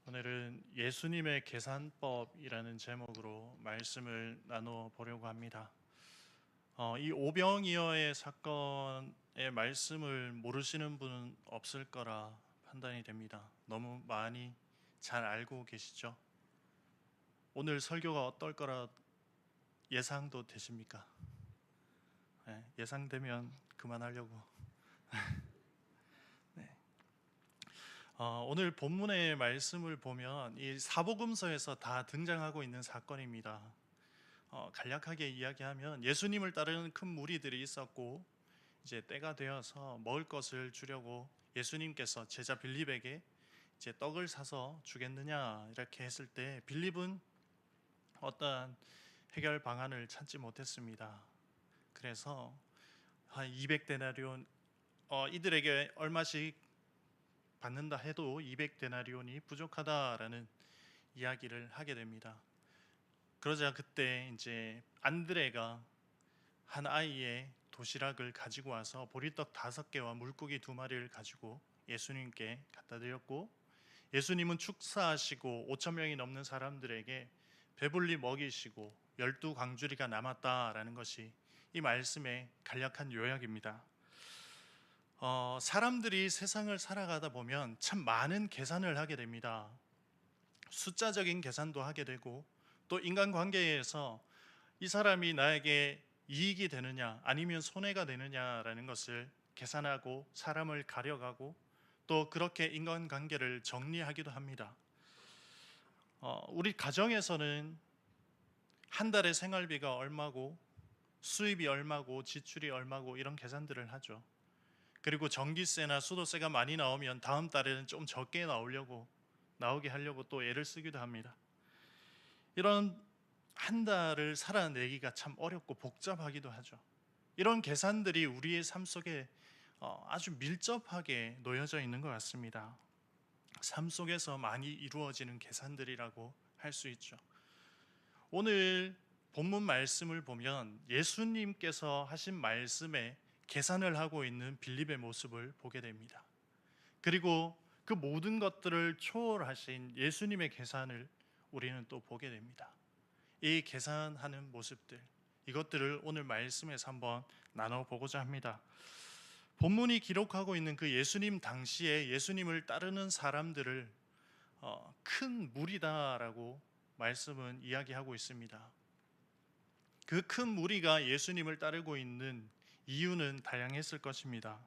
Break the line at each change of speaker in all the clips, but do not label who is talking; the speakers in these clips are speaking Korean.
오늘은 예수님의 계산법이라는 제목으로 말씀을 나눠 보려고 합니다. 이 오병이어의 사건의 말씀을 모르시는 분은 없을 거라 판단이 됩니다. 너무 많이 잘 알고 계시죠? 오늘 설교가 어떨 거라 예상도 되십니까? 네, 예상되면 그만하려고. 네. 오늘 본문의 말씀을 보면 이 사복음서에서 다 등장하고 있는 사건입니다. 간략하게 이야기하면 예수님을 따르는 큰 무리들이 있었고 이제 때가 되어서 먹을 것을 주려고 예수님께서 제자 빌립에게 이제 떡을 사서 주겠느냐 이렇게 했을 때 빌립은 어떠한 해결 방안을 찾지 못했습니다. 그래서 한 200데나리온 이들에게 얼마씩 받는다 해도 200데나리온이 부족하다라는 이야기를 하게 됩니다. 그러자 그때 이제 안드레가 한 아이의 도시락을 가지고 와서 보리떡 5개와 물고기 2마리를 가지고 예수님께 갖다 드렸고, 예수님은 축사하시고 5,000명이 넘는 사람들에게 배불리 먹이시고 12광주리가 남았다라는 것이 이 말씀의 간략한 요약입니다. 사람들이 세상을 살아가다 보면 참 많은 계산을 하게 됩니다. 숫자적인 계산도 하게 되고, 또 인간관계에서 이 사람이 나에게 이익이 되느냐 아니면 손해가 되느냐라는 것을 계산하고 사람을 가려가고 또 그렇게 인간관계를 정리하기도 합니다. 우리 가정에서는 한 달에 생활비가 얼마고 수입이 얼마고 지출이 얼마고 이런 계산들을 하죠. 그리고 전기세나 수도세가 많이 나오면 다음 달에는 좀 적게 나오게 하려고 또 애를 쓰기도 합니다. 이런 한 달을 살아내기가 참 어렵고 복잡하기도 하죠. 이런 계산들이 우리의 삶 속에 아주 밀접하게 놓여져 있는 것 같습니다. 삶 속에서 많이 이루어지는 계산들이라고 할 수 있죠. 오늘 본문 말씀을 보면 예수님께서 하신 말씀에 계산을 하고 있는 빌립의 모습을 보게 됩니다. 그리고 그 모든 것들을 초월하신 예수님의 계산을 우리는 또 보게 됩니다. 이 계산하는 모습들, 이것들을 오늘 말씀에서 한번 나눠보고자 합니다. 본문이 기록하고 있는 그 예수님 당시에 예수님을 따르는 사람들을 큰 무리다라고 말씀은 이야기하고 있습니다. 그 큰 무리가 예수님을 따르고 있는 이유는 다양했을 것입니다.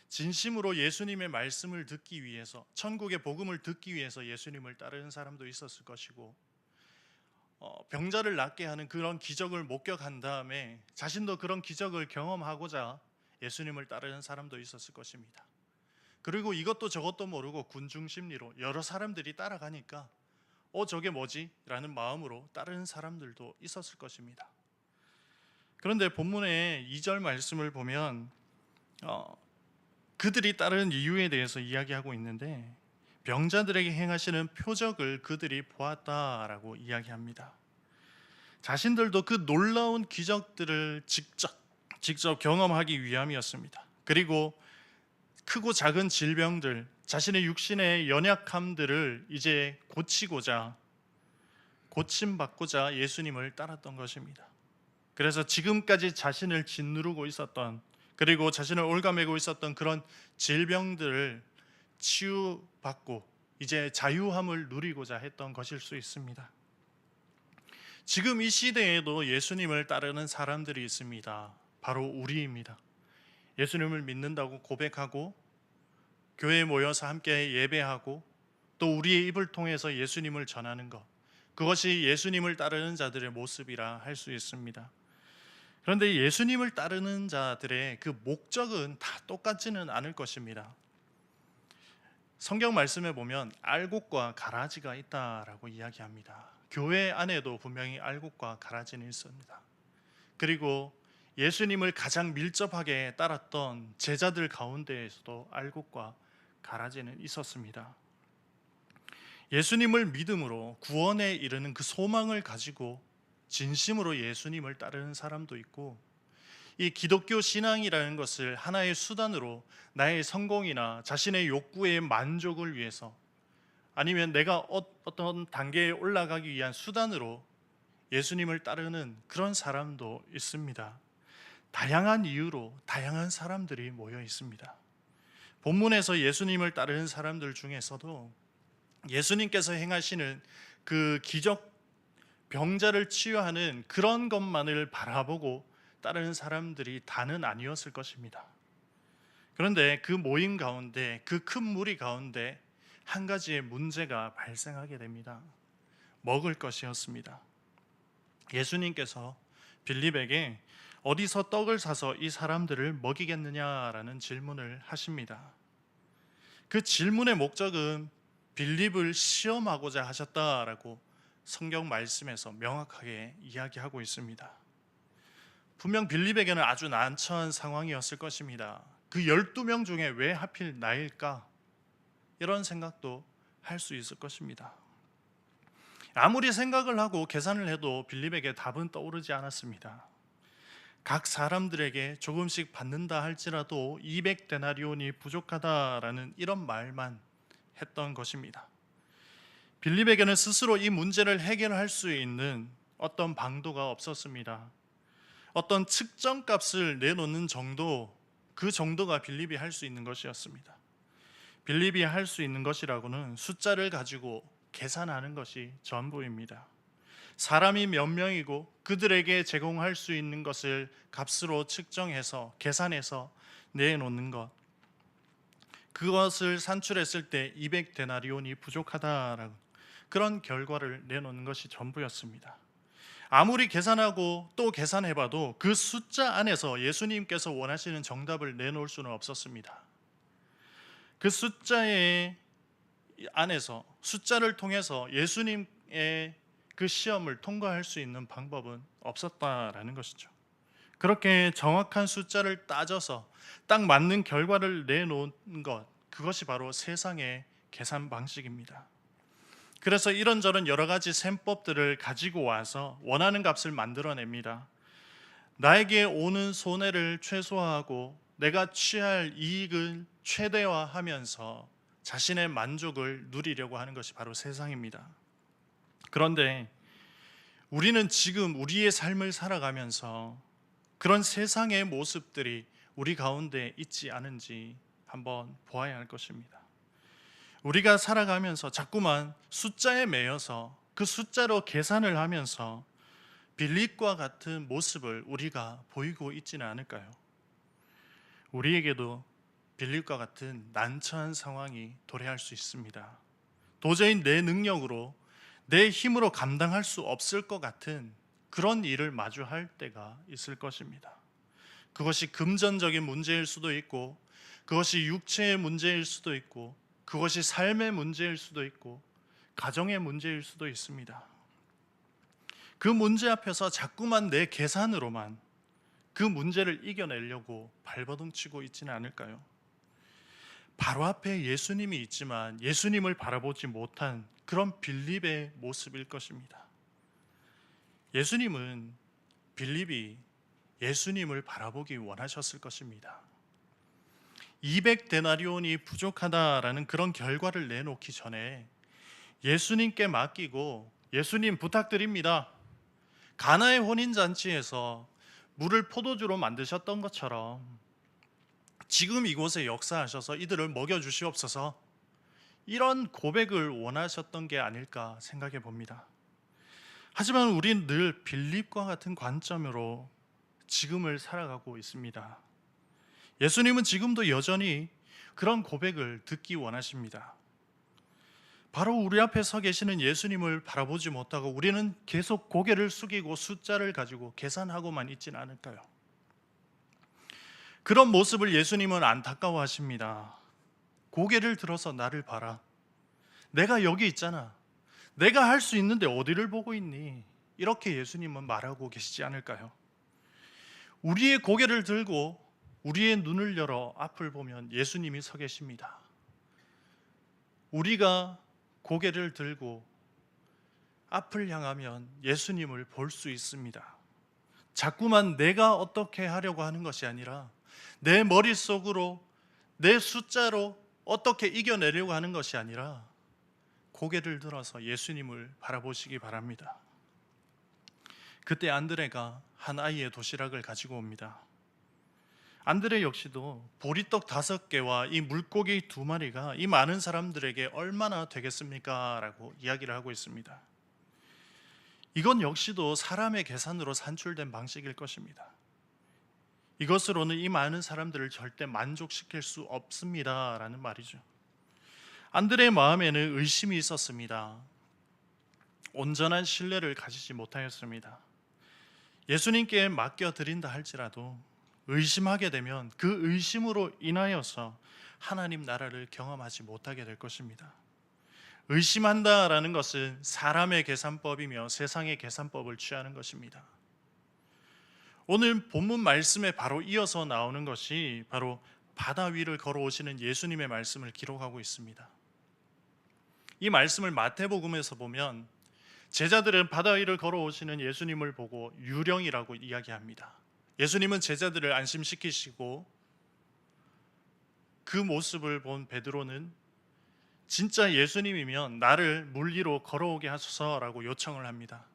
진심으로 예수님의 말씀을 듣기 위해서, 천국의 복음을 듣기 위해서 예수님을 따르는 사람도 있었을 것이고, 병자를 낫게 하는 그런 기적을 목격한 다음에 자신도 그런 기적을 경험하고자 예수님을 따르는 사람도 있었을 것입니다. 그리고 이것도 저것도 모르고 군중 심리로 여러 사람들이 따라가니까 저게 뭐지? 라는 마음으로 따르는 사람들도 있었을 것입니다. 그런데 본문의 2절 말씀을 보면 그들이 따르는 이유에 대해서 이야기하고 있는데, 병자들에게 행하시는 표적을 그들이 보았다라고 이야기합니다. 자신들도 그 놀라운 기적들을 직접 경험하기 위함이었습니다. 그리고 크고 작은 질병들, 자신의 육신의 연약함들을 이제 고침받고자 예수님을 따랐던 것입니다. 그래서 지금까지 자신을 짓누르고 있었던, 그리고 자신을 올가매고 있었던 그런 질병들을 치유받고 이제 자유함을 누리고자 했던 것일 수 있습니다. 지금 이 시대에도 예수님을 따르는 사람들이 있습니다. 바로 우리입니다. 예수님을 믿는다고 고백하고 교회에 모여서 함께 예배하고 또 우리의 입을 통해서 예수님을 전하는 것, 그것이 예수님을 따르는 자들의 모습이라 할 수 있습니다. 그런데 예수님을 따르는 자들의 그 목적은 다 똑같지는 않을 것입니다. 성경 말씀에 보면 알곡과 가라지가 있다라고 이야기합니다. 교회 안에도 분명히 알곡과 가라지는 있습니다. 그리고 예수님을 가장 밀접하게 따랐던 제자들 가운데에서도 알곡과 가라지는 있었습니다. 예수님을 믿음으로 구원에 이르는 그 소망을 가지고 진심으로 예수님을 따르는 사람도 있고, 이 기독교 신앙이라는 것을 하나의 수단으로 나의 성공이나 자신의 욕구의 만족을 위해서 아니면 내가 어떤 단계에 올라가기 위한 수단으로 예수님을 따르는 그런 사람도 있습니다. 다양한 이유로 다양한 사람들이 모여 있습니다. 본문에서 예수님을 따르는 사람들 중에서도 예수님께서 행하시는 그 기적, 병자를 치유하는 그런 것만을 바라보고 따르는 사람들이 다는 아니었을 것입니다. 그런데 그 모임 가운데, 그 큰 무리 가운데 한 가지의 문제가 발생하게 됩니다. 먹을 것이었습니다. 예수님께서 빌립에게 어디서 떡을 사서 이 사람들을 먹이겠느냐라는 질문을 하십니다. 그 질문의 목적은 빌립을 시험하고자 하셨다라고 성경 말씀에서 명확하게 이야기하고 있습니다. 분명 빌립에게는 아주 난처한 상황이었을 것입니다. 그 12명 중에 왜 하필 나일까? 이런 생각도 할 수 있을 것입니다. 아무리 생각을 하고 계산을 해도 빌립에게 답은 떠오르지 않았습니다. 각 사람들에게 조금씩 받는다 할지라도 200데나리온이 부족하다라는 이런 말만 했던 것입니다. 빌립에게는 스스로 이 문제를 해결할 수 있는 어떤 방도가 없었습니다. 어떤 측정 값을 내놓는 정도, 그 정도가 빌립이 할 수 있는 것이었습니다. 빌립이 할 수 있는 것이라고는 숫자를 가지고 계산하는 것이 전부입니다. 사람이 몇 명이고 그들에게 제공할 수 있는 것을 값으로 측정해서 계산해서 내놓는 것, 그것을 산출했을 때 200데나리온이 부족하다라는 그런 결과를 내놓는 것이 전부였습니다. 아무리 계산하고 또 계산해봐도 그 숫자 안에서 예수님께서 원하시는 정답을 내놓을 수는 없었습니다. 그 숫자의 안에서, 숫자를 통해서 예수님의 그 시험을 통과할 수 있는 방법은 없었다라는 것이죠. 그렇게 정확한 숫자를 따져서 딱 맞는 결과를 내놓은 것, 그것이 바로 세상의 계산 방식입니다. 그래서 이런저런 여러 가지 셈법들을 가지고 와서 원하는 값을 만들어냅니다. 나에게 오는 손해를 최소화하고 내가 취할 이익을 최대화하면서 자신의 만족을 누리려고 하는 것이 바로 세상입니다. 그런데 우리는 지금 우리의 삶을 살아가면서 그런 세상의 모습들이 우리 가운데 있지 않은지 한번 보아야 할 것입니다. 우리가 살아가면서 자꾸만 숫자에 매여서 그 숫자로 계산을 하면서 빌립과 같은 모습을 우리가 보이고 있지는 않을까요? 우리에게도 빌립과 같은 난처한 상황이 도래할 수 있습니다. 도저히 내 능력으로, 내 힘으로 감당할 수 없을 것 같은 그런 일을 마주할 때가 있을 것입니다. 그것이 금전적인 문제일 수도 있고, 그것이 육체의 문제일 수도 있고, 그것이 삶의 문제일 수도 있고, 가정의 문제일 수도 있습니다. 그 문제 앞에서 자꾸만 내 계산으로만 그 문제를 이겨내려고 발버둥치고 있지는 않을까요? 바로 앞에 예수님이 있지만 예수님을 바라보지 못한 그런 빌립의 모습일 것입니다. 예수님은 빌립이 예수님을 바라보기 원하셨을 것입니다. 200데나리온이 부족하다라는 그런 결과를 내놓기 전에 예수님께 맡기고, 예수님 부탁드립니다. 가나의 혼인잔치에서 물을 포도주로 만드셨던 것처럼 지금 이곳에 역사하셔서 이들을 먹여주시옵소서, 이런 고백을 원하셨던 게 아닐까 생각해 봅니다. 하지만 우리는 늘 빌립과 같은 관점으로 지금을 살아가고 있습니다. 예수님은 지금도 여전히 그런 고백을 듣기 원하십니다. 바로 우리 앞에 서 계시는 예수님을 바라보지 못하고 우리는 계속 고개를 숙이고 숫자를 가지고 계산하고만 있지는 않을까요? 그런 모습을 예수님은 안타까워하십니다. 고개를 들어서 나를 봐라. 내가 여기 있잖아. 내가 할 수 있는데 어디를 보고 있니? 이렇게 예수님은 말하고 계시지 않을까요? 우리의 고개를 들고 우리의 눈을 열어 앞을 보면 예수님이 서 계십니다. 우리가 고개를 들고 앞을 향하면 예수님을 볼 수 있습니다. 자꾸만 내가 어떻게 하려고 하는 것이 아니라 내 머릿속으로, 내 숫자로 어떻게 이겨내려고 하는 것이 아니라 고개를 들어서 예수님을 바라보시기 바랍니다. 그때 안드레가 한 아이의 도시락을 가지고 옵니다. 안드레 역시도 보리떡 5개와 이 물고기 2마리가 이 많은 사람들에게 얼마나 되겠습니까? 라고 이야기를 하고 있습니다. 이건 역시도 사람의 계산으로 산출된 방식일 것입니다. 이것으로는 이 많은 사람들을 절대 만족시킬 수 없습니다 라는 말이죠. 안드레의 마음에는 의심이 있었습니다. 온전한 신뢰를 가지지 못하였습니다. 예수님께 맡겨드린다 할지라도 의심하게 되면 그 의심으로 인하여서 하나님 나라를 경험하지 못하게 될 것입니다. 의심한다라는 것은 사람의 계산법이며 세상의 계산법을 취하는 것입니다. 오늘 본문 말씀에 바로 이어서 나오는 것이 바로 바다 위를 걸어오시는 예수님의 말씀을 기록하고 있습니다. 이 말씀을 마태복음에서 보면 제자들은 바다 위를 걸어오시는 예수님을 보고 유령이라고 이야기합니다. 예수님은 제자들을 안심시키시고 그 모습을 본 베드로는 진짜 예수님이면 나를 물 위로 걸어오게 하소서라고 요청을 합니다.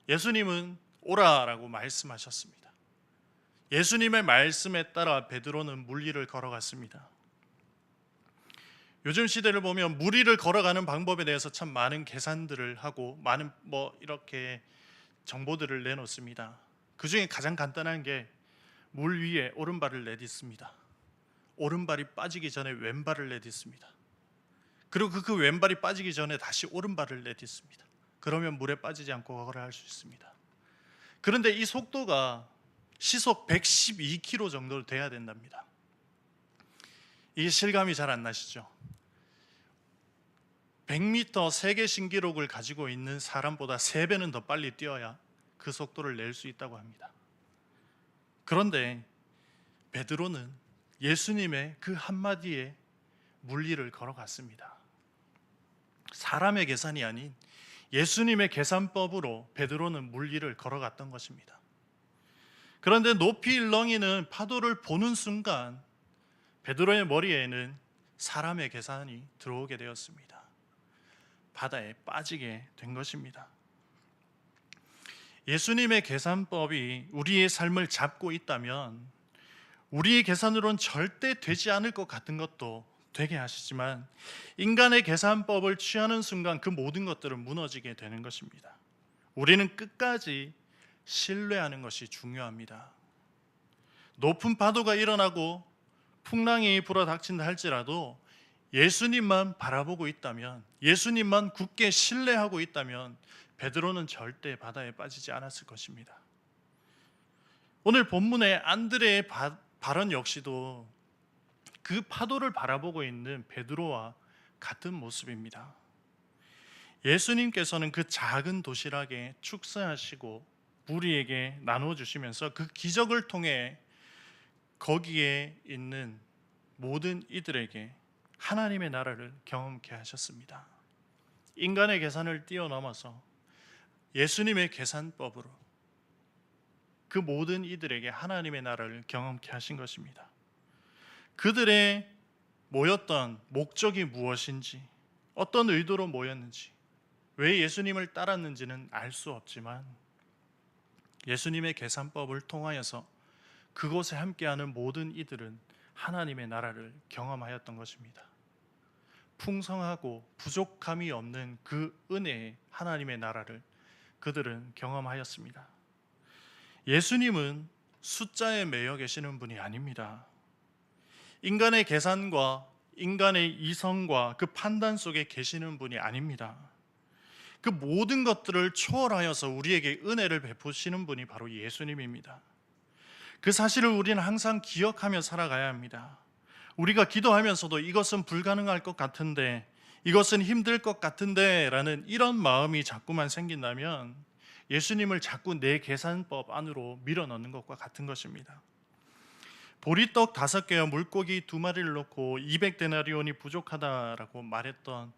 예수님은 오라라고 말씀하셨습니다. 예수님의 말씀에 따라 베드로는 물 위를 걸어갔습니다. 요즘 시대를 보면 물 위를 걸어가는 방법에 대해서 참 많은 계산들을 하고 많은 이렇게 정보들을 내놓습니다. 그 중에 가장 간단한 게 물 위에 오른발을 내딛습니다. 오른발이 빠지기 전에 왼발을 내딛습니다. 그리고 그 왼발이 빠지기 전에 다시 오른발을 내딛습니다. 그러면 물에 빠지지 않고 걸어갈 수 있습니다. 그런데 이 속도가 시속 112km 정도 돼야 된답니다. 이게 실감이 잘 안 나시죠? 100m 세계 신기록을 가지고 있는 사람보다 3배는 더 빨리 뛰어야 그 속도를 낼 수 있다고 합니다. 그런데 베드로는 예수님의 그 한마디에 물 위를 걸어갔습니다. 사람의 계산이 아닌 예수님의 계산법으로 베드로는 물 위를 걸어갔던 것입니다. 그런데 높이 일렁이는 파도를 보는 순간 베드로의 머리에는 사람의 계산이 들어오게 되었습니다. 바다에 빠지게 된 것입니다. 예수님의 계산법이 우리의 삶을 잡고 있다면 우리의 계산으로는 절대 되지 않을 것 같은 것도 되게 하시지만 인간의 계산법을 취하는 순간 그 모든 것들은 무너지게 되는 것입니다. 우리는 끝까지 신뢰하는 것이 중요합니다. 높은 파도가 일어나고 풍랑이 불어닥친다 할지라도 예수님만 바라보고 있다면, 예수님만 굳게 신뢰하고 있다면 베드로는 절대 바다에 빠지지 않았을 것입니다. 오늘 본문의 안드레의 발언 역시도 그 파도를 바라보고 있는 베드로와 같은 모습입니다. 예수님께서는 그 작은 도시락에 축사하시고 우리에게 나눠주시면서 그 기적을 통해 거기에 있는 모든 이들에게 하나님의 나라를 경험케 하셨습니다. 인간의 계산을 뛰어넘어서 예수님의 계산법으로 그 모든 이들에게 하나님의 나라를 경험케 하신 것입니다. 그들의 모였던 목적이 무엇인지, 어떤 의도로 모였는지, 왜 예수님을 따랐는지는 알 수 없지만 예수님의 계산법을 통하여서 그곳에 함께하는 모든 이들은 하나님의 나라를 경험하였던 것입니다. 풍성하고 부족함이 없는 그 은혜의 하나님의 나라를 그들은 경험하였습니다. 예수님은 숫자에 매여 계시는 분이 아닙니다. 인간의 계산과 인간의 이성과 그 판단 속에 계시는 분이 아닙니다. 그 모든 것들을 초월하여서 우리에게 은혜를 베푸시는 분이 바로 예수님입니다. 그 사실을 우리는 항상 기억하며 살아가야 합니다. 우리가 기도하면서도 이것은 불가능할 것 같은데, 이것은 힘들 것 같은데 라는 이런 마음이 자꾸만 생긴다면 예수님을 자꾸 내 계산법 안으로 밀어넣는 것과 같은 것입니다. 보리떡 5개와 물고기 2마리를 놓고 200데나리온이 부족하다라고 말했던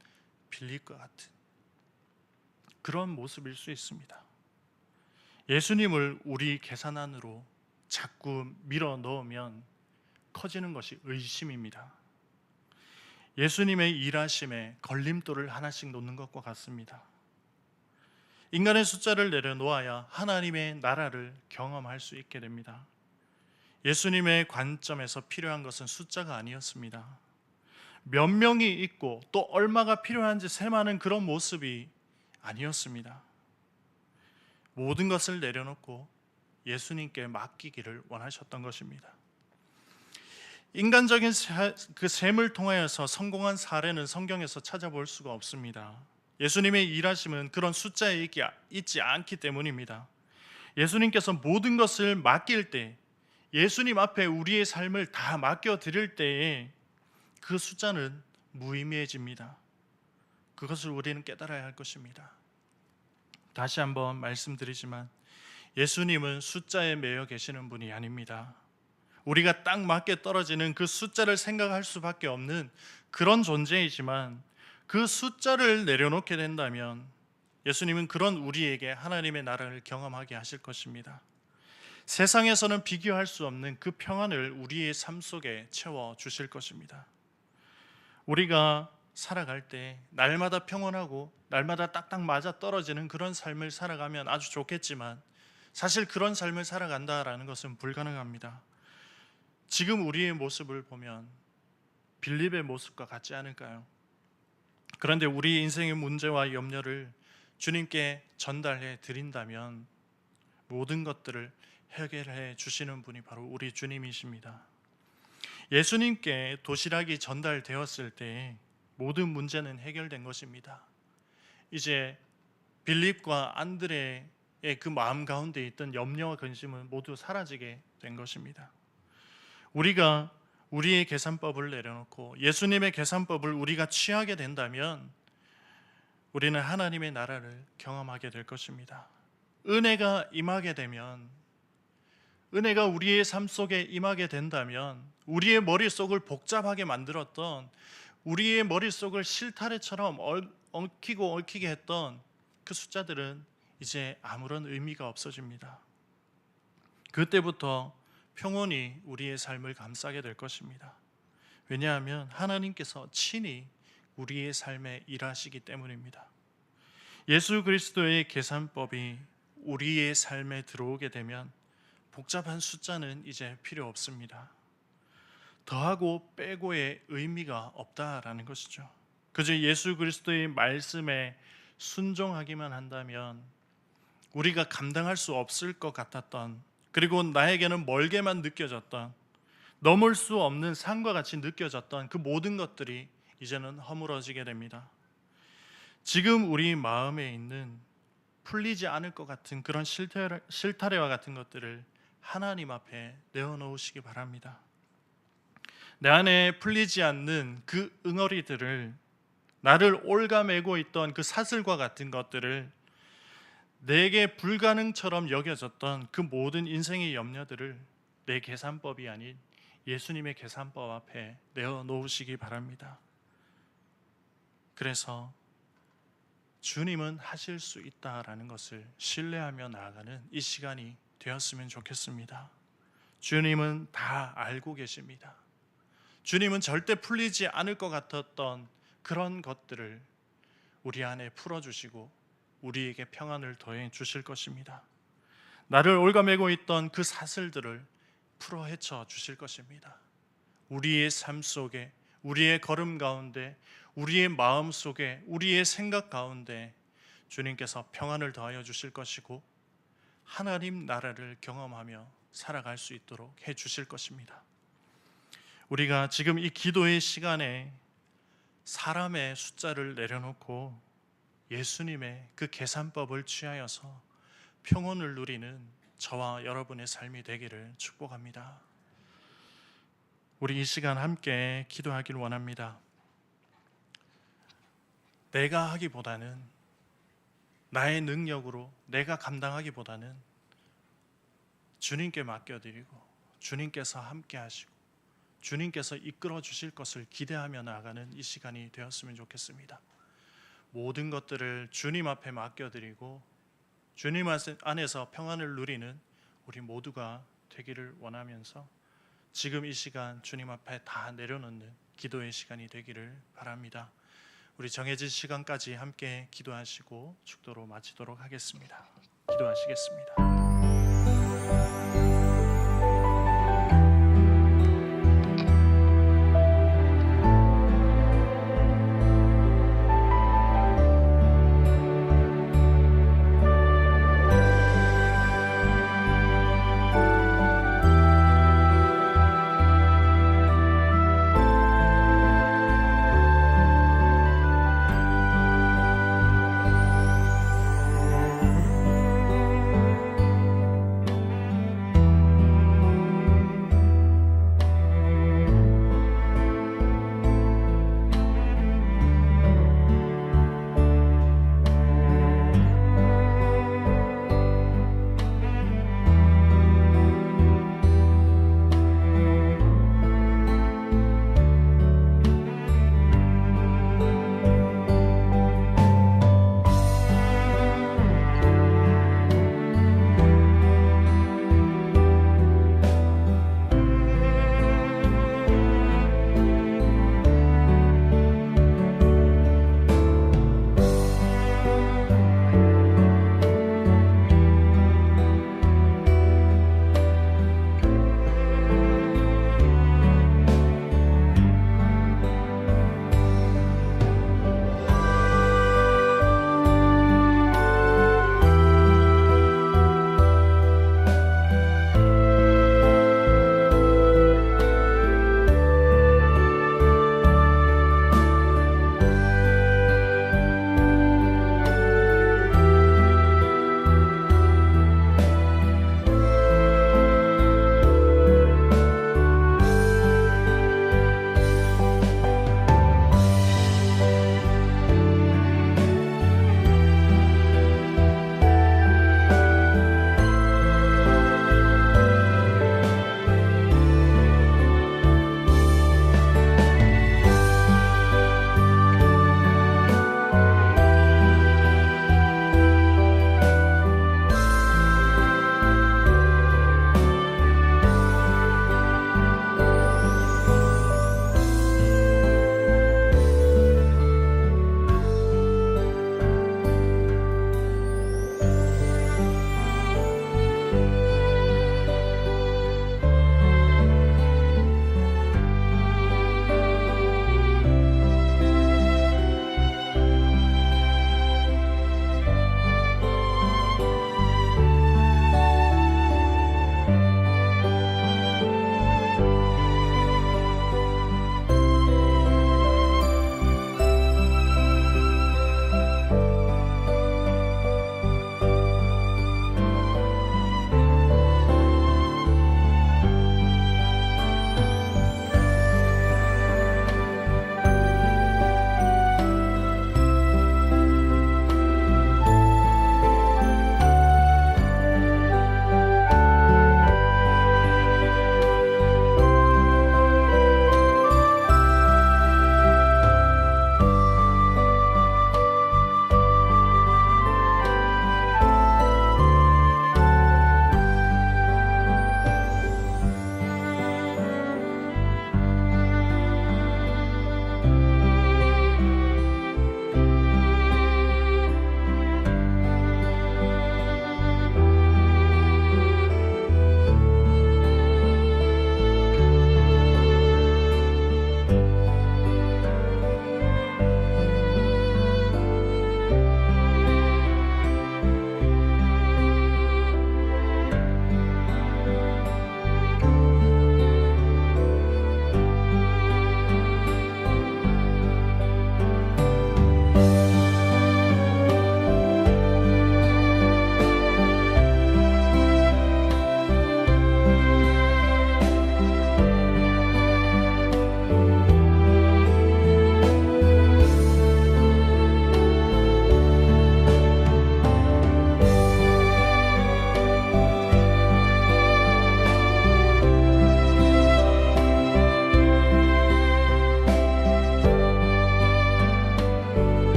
빌립과 같은 그런 모습일 수 있습니다. 예수님을 우리 계산 안으로 자꾸 밀어 넣으면 커지는 것이 의심입니다. 예수님의 일하심에 걸림돌을 하나씩 놓는 것과 같습니다. 인간의 숫자를 내려놓아야 하나님의 나라를 경험할 수 있게 됩니다. 예수님의 관점에서 필요한 것은 숫자가 아니었습니다. 몇 명이 있고 또 얼마가 필요한지 셈하는 그런 모습이 아니었습니다. 모든 것을 내려놓고 예수님께 맡기기를 원하셨던 것입니다. 인간적인 그 셈을 통하여서 성공한 사례는 성경에서 찾아볼 수가 없습니다. 예수님의 일하심은 그런 숫자에 있지 않기 때문입니다. 예수님께서 모든 것을 맡길 때, 예수님 앞에 우리의 삶을 다 맡겨드릴 때에 그 숫자는 무의미해집니다. 그것을 우리는 깨달아야 할 것입니다. 다시 한번 말씀드리지만 예수님은 숫자에 매여 계시는 분이 아닙니다. 우리가 딱 맞게 떨어지는 그 숫자를 생각할 수밖에 없는 그런 존재이지만 그 숫자를 내려놓게 된다면 예수님은 그런 우리에게 하나님의 나라를 경험하게 하실 것입니다. 세상에서는 비교할 수 없는 그 평안을 우리의 삶 속에 채워 주실 것입니다. 우리가 살아갈 때 날마다 평온하고 날마다 딱딱 맞아 떨어지는 그런 삶을 살아가면 아주 좋겠지만 사실 그런 삶을 살아간다라는 것은 불가능합니다. 지금 우리의 모습을 보면 빌립의 모습과 같지 않을까요? 그런데 우리 인생의 문제와 염려를 주님께 전달해 드린다면 모든 것들을 해결해 주시는 분이 바로 우리 주님이십니다. 예수님께 도시락이 전달되었을 때 모든 문제는 해결된 것입니다. 이제 빌립과 안드레의 그 마음 가운데 있던 염려와 근심은 모두 사라지게 된 것입니다. 우리가 우리의 계산법을 내려놓고 예수님의 계산법을 우리가 취하게 된다면 우리는 하나님의 나라를 경험하게 될 것입니다. 은혜가 임하게 되면, 은혜가 우리의 삶 속에 임하게 된다면 우리의 머릿속을 복잡하게 만들었던, 우리의 머릿속을 실타래처럼 얽히게 했던 그 숫자들은 이제 아무런 의미가 없어집니다. 그때부터 평온이 우리의 삶을 감싸게 될 것입니다. 왜냐하면 하나님께서 친히 우리의 삶에 일하시기 때문입니다. 예수 그리스도의 계산법이 우리의 삶에 들어오게 되면 복잡한 숫자는 이제 필요 없습니다. 더하고 빼고의 의미가 없다라는 것이죠. 그저 예수 그리스도의 말씀에 순종하기만 한다면 우리가 감당할 수 없을 것 같았던, 그리고 나에게는 멀게만 느껴졌던, 넘을 수 없는 산과 같이 느껴졌던 그 모든 것들이 이제는 허물어지게 됩니다. 지금 우리 마음에 있는 풀리지 않을 것 같은 그런 실타래와 같은 것들을 하나님 앞에 내어놓으시기 바랍니다. 내 안에 풀리지 않는 그 응어리들을, 나를 올가매고 있던 그 사슬과 같은 것들을, 내게 불가능처럼 여겨졌던 그 모든 인생의 염려들을 내 계산법이 아닌 예수님의 계산법 앞에 내어놓으시기 바랍니다. 그래서 주님은 하실 수 있다라는 것을 신뢰하며 나아가는 이 시간이 되었으면 좋겠습니다. 주님은 다 알고 계십니다. 주님은 절대 풀리지 않을 것 같았던 그런 것들을 우리 안에 풀어주시고 우리에게 평안을 더해 주실 것입니다. 나를 올가매고 있던 그 사슬들을 풀어 헤쳐 주실 것입니다. 우리의 삶 속에, 우리의 걸음 가운데, 우리의 마음 속에, 우리의 생각 가운데 주님께서 평안을 더하여 주실 것이고 하나님 나라를 경험하며 살아갈 수 있도록 해 주실 것입니다. 우리가 지금 이 기도의 시간에 사람의 숫자를 내려놓고 예수님의 그 계산법을 취하여서 평온을 누리는 저와 여러분의 삶이 되기를 축복합니다. 우리 이 시간 함께 기도하길 원합니다. 내가 하기보다는, 나의 능력으로 내가 감당하기보다는 주님께 맡겨드리고 주님께서 함께 하시고 주님께서 이끌어 주실 것을 기대하며 나아가는 이 시간이 되었으면 좋겠습니다. 모든 것들을 주님 앞에 맡겨드리고 주님 안에서 평안을 누리는 우리 모두가 되기를 원하면서 지금 이 시간 주님 앞에 다 내려놓는 기도의 시간이 되기를 바랍니다. 우리 정해진 시간까지 함께 기도하시고 축도로 마치도록 하겠습니다. 기도하시겠습니다.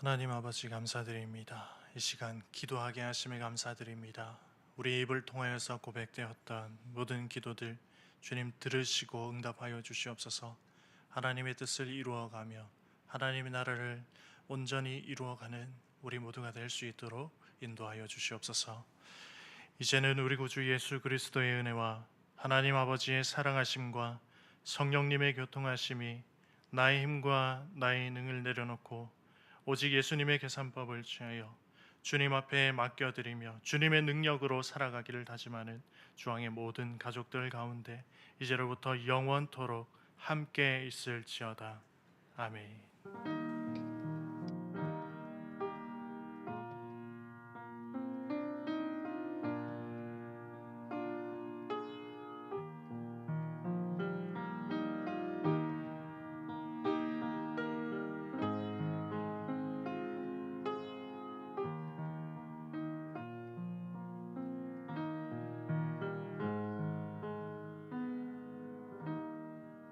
하나님 아버지 감사드립니다. 이 시간 기도하게 하심에 감사드립니다. 우리 입을 통하여서 고백되었던 모든 기도들 주님 들으시고 응답하여 주시옵소서. 하나님의 뜻을 이루어가며 하나님의 나라를 온전히 이루어가는 우리 모두가 될 수 있도록 인도하여 주시옵소서. 이제는 우리 구주 예수 그리스도의 은혜와 하나님 아버지의 사랑하심과 성령님의 교통하심이 나의 힘과 나의 능을 내려놓고 오직 예수님의 계산법을 취하여 주님 앞에 맡겨드리며 주님의 능력으로 살아가기를 다짐하는 주왕의 모든 가족들 가운데 이제로부터 영원토록 함께 있을지어다. 아멘.